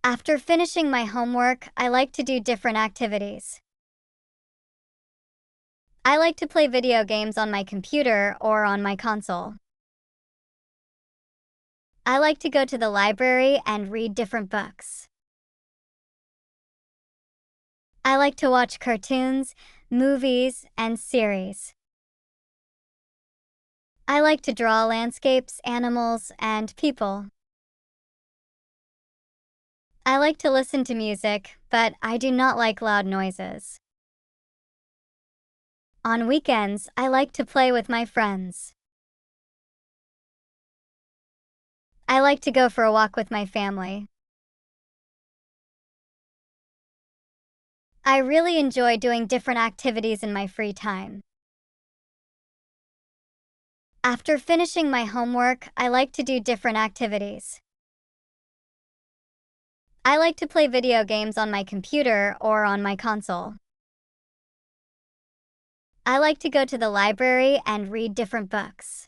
After finishing my homework, I like to do different activities. I like to play video games on my computer or on my console. I like to go to the library and read different books. I like to watch cartoons, movies, and series. I like to draw landscapes, animals, and people. I like to listen to music, but I do not like loud noises. On weekends, I like to play with my friends. I like to go for a walk with my family. I really enjoy doing different activities in my free time. After finishing my homework, I like to do different activities. I like to play video games on my computer or on my console. I like to go to the library and read different books.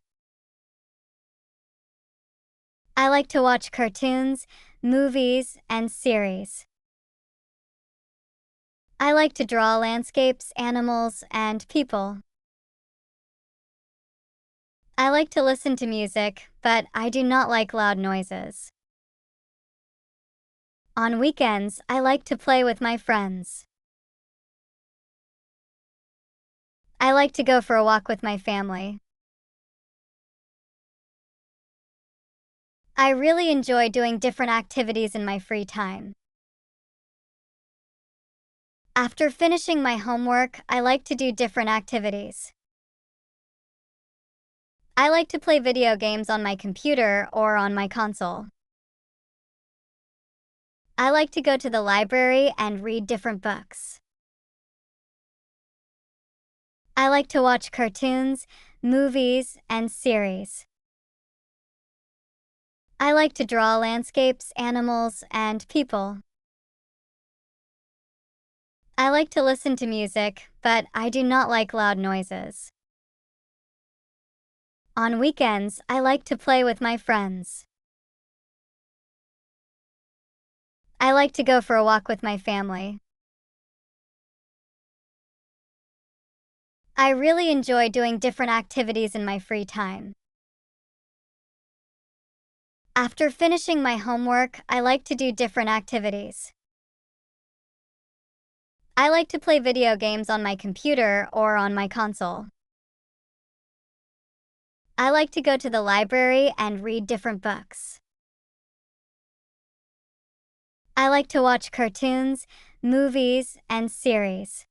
I like to watch cartoons, movies, and series. I like to draw landscapes, animals, and people. I like to listen to music, but I do not like loud noises. On weekends, I like to play with my friends. I like to go for a walk with my family. I really enjoy doing different activities in my free time. After finishing my homework, I like to do different activities. I like to play video games on my computer or on my console. I like to go to the library and read different books. I like to watch cartoons, movies, and series. I like to draw landscapes, animals, and people. I like to listen to music, but I do not like loud noises. On weekends, I like to play with my friends. I like to go for a walk with my family. I really enjoy doing different activities in my free time. After finishing my homework, I like to do different activities. I like to play video games on my computer or on my console. I like to go to the library and read different books. I like to watch cartoons, movies, and series.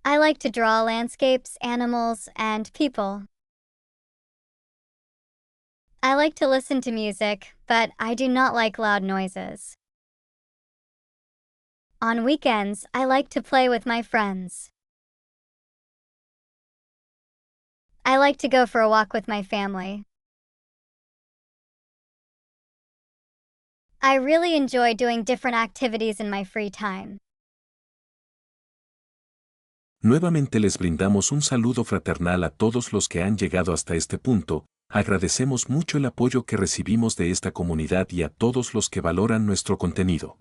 I like to draw landscapes, animals, and people. I like to listen to music, but I do not like loud noises. On weekends, I like to play with my friends. I like to go for a walk with my family. I really enjoy doing different activities in my free time. Nuevamente les brindamos un saludo fraternal a todos los que han llegado hasta este punto. Agradecemos mucho el apoyo que recibimos de esta comunidad y a todos los que valoran nuestro contenido.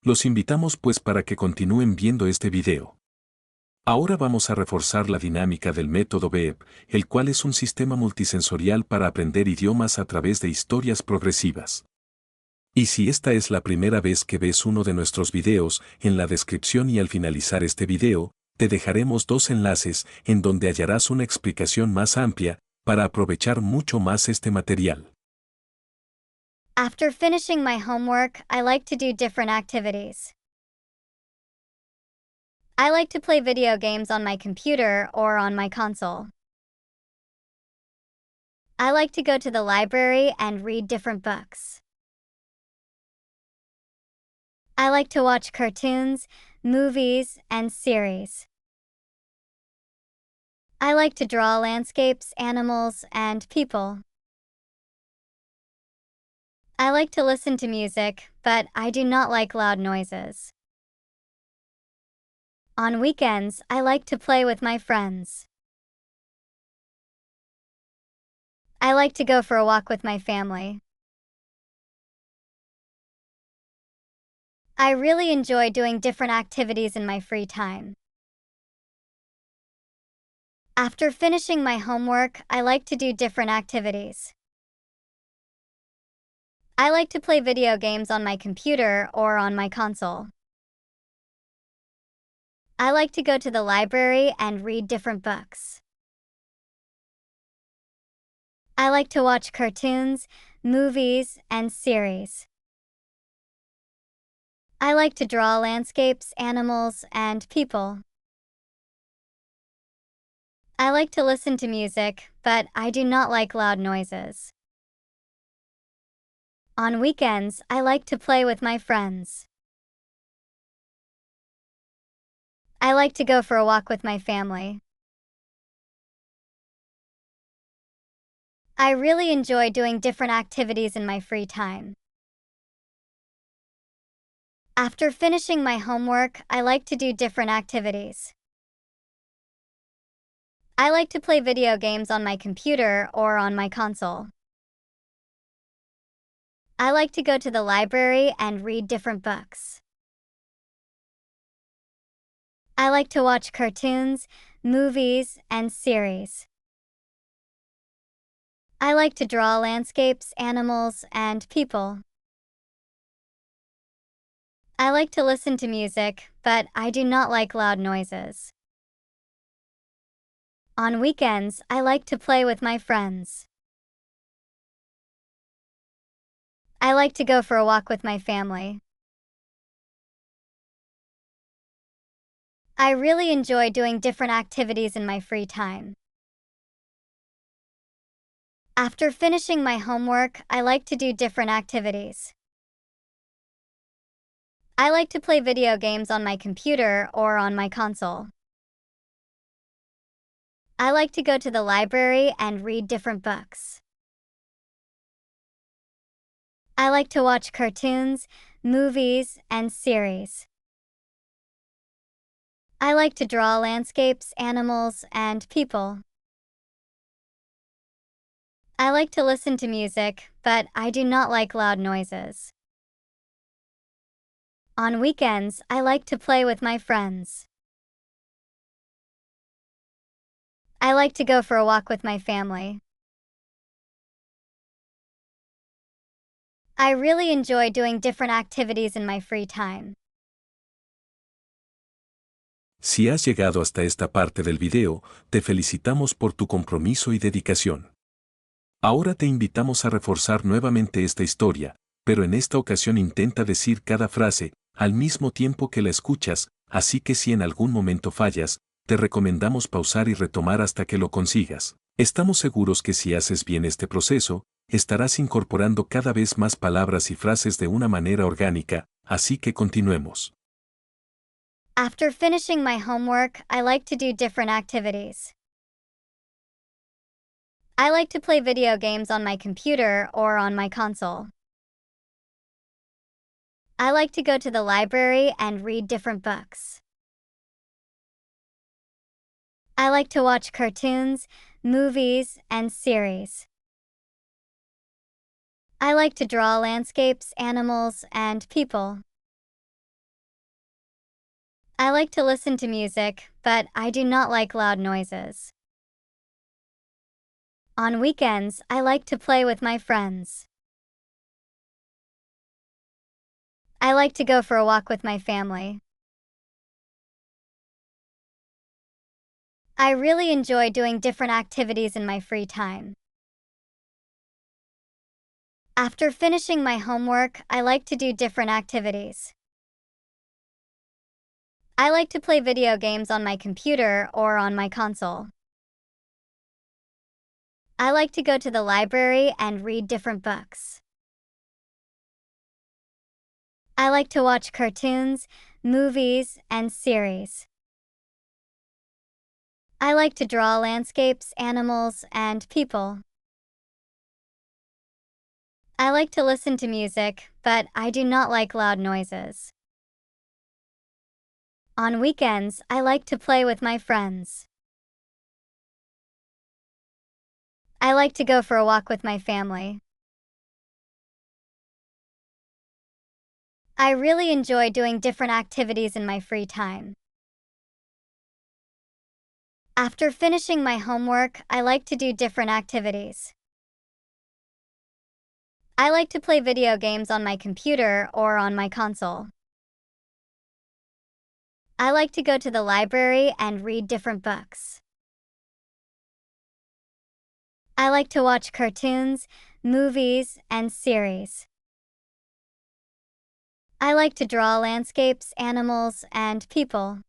Los invitamos pues para que continúen viendo este video. Ahora vamos a reforzar la dinámica del método V.E.E.P, el cual es un sistema multisensorial para aprender idiomas a través de historias progresivas. Y si esta es la primera vez que ves uno de nuestros videos, en la descripción y al finalizar este video, te dejaremos dos enlaces en donde hallarás una explicación más amplia para aprovechar mucho más este material. After finishing my homework, I like to do different activities. I like to play video games on my computer or on my console. I like to go to the library and read different books. I like to watch cartoons, movies, and series. I like to draw landscapes, animals, and people. I like to listen to music, but I do not like loud noises. On weekends, I like to play with my friends. I like to go for a walk with my family. I really enjoy doing different activities in my free time. After finishing my homework, I like to do different activities. I like to play video games on my computer or on my console. I like to go to the library and read different books. I like to watch cartoons, movies, and series. I like to draw landscapes, animals, and people. I like to listen to music, but I do not like loud noises. On weekends, I like to play with my friends. I like to go for a walk with my family. I really enjoy doing different activities in my free time. After finishing my homework, I like to do different activities. I like to play video games on my computer or on my console. I like to go to the library and read different books. I like to watch cartoons, movies, and series. I like to draw landscapes, animals, and people. I like to listen to music, but I do not like loud noises. On weekends, I like to play with my friends. I like to go for a walk with my family. I really enjoy doing different activities in my free time. After finishing my homework, I like to do different activities. I like to play video games on my computer or on my console. I like to go to the library and read different books. I like to watch cartoons, movies, and series. I like to draw landscapes, animals, and people. I like to listen to music, but I do not like loud noises. On weekends, I like to play with my friends. I like to go for a walk with my family. I like to listen to music, but I do not like loud noises. On weekends, I like to play with my friends. I like to go for a walk with my family. I like to go for a walk with my family. I like to go for a walk with my family. I like to listen to music, but I do not like loud noises. On weekends, I like to play with my friends. I really enjoy doing different activities in my free time. Si has llegado hasta esta parte del video, te felicitamos por tu compromiso y dedicación. Ahora te invitamos a reforzar nuevamente esta historia, pero en esta ocasión intenta decir cada frase, al mismo tiempo que la escuchas, así que si en algún momento fallas, te recomendamos pausar y retomar hasta que lo consigas. Estamos seguros que si haces bien este proceso, estarás incorporando cada vez más palabras y frases de una manera orgánica, así que continuemos. After finishing my homework, I like to do different activities. I like to play video games on my computer or on my console. I like to go to the library and read different books. I like to watch cartoons, movies, and series. I like to draw landscapes, animals, and people. I like to listen to music, but I do not like loud noises. On weekends, I like to play with my friends. I like to go for a walk with my family. I like to go for a walk with my family. I like to listen to music, but I do not like loud noises. On weekends, I like to play with my friends. I like to go for a walk with my family. I like to go for a walk with my family. I like to listen to music, but I do not like loud noises. On weekends, I like to play with my friends. I like to go for a walk with my family. I really enjoy doing different activities in my free time. After finishing my homework, I like to do different activities. I like to play video games on my computer or on my console. I like to go to the library and read different books. I like to watch cartoons, movies, and series. I like to draw landscapes, animals, and people. I like to listen to music, but I do not like loud noises. On weekends, I like to play with my friends. I like to go for a walk with my family. I really enjoy doing different activities in my free time. After finishing my homework, I like to do different activities. I like to play video games on my computer or on my console. I like to go to the library and read different books. I like to watch cartoons, movies, and series. I like to draw landscapes, animals, and people.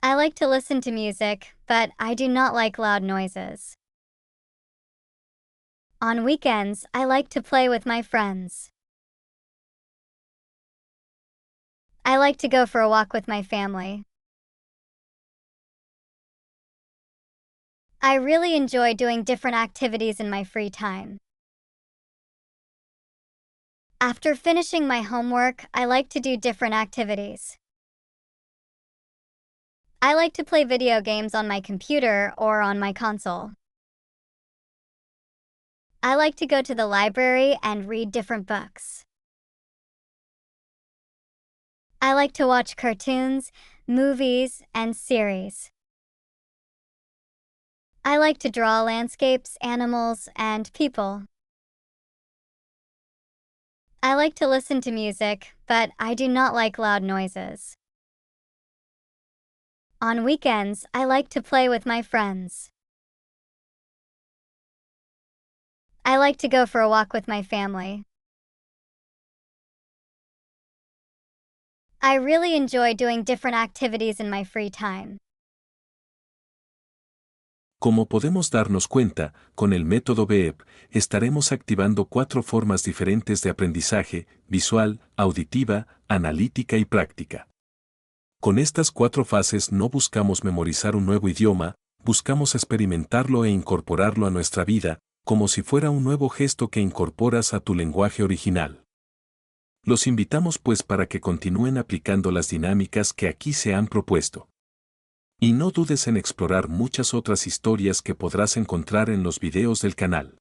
I like to listen to music, but I do not like loud noises. On weekends, I like to play with my friends. I like to go for a walk with my family. I really enjoy doing different activities in my free time. After finishing my homework, I like to do different activities. I like to play video games on my computer or on my console. I like to go to the library and read different books. I like to watch cartoons, movies, and series. I like to draw landscapes, animals, and people. I like to listen to music, but I do not like loud noises. On weekends, I like to play with my friends. I like to go for a walk with my family. I really enjoy doing different activities in my free time. Como podemos darnos cuenta, con el método V.E.E.P estaremos activando 4 formas diferentes de aprendizaje: visual, auditiva, analítica y práctica. Con estas 4 fases no buscamos memorizar un nuevo idioma, buscamos experimentarlo e incorporarlo a nuestra vida, como si fuera un nuevo gesto que incorporas a tu lenguaje original. Los invitamos pues para que continúen aplicando las dinámicas que aquí se han propuesto. Y no dudes en explorar muchas otras historias que podrás encontrar en los videos del canal.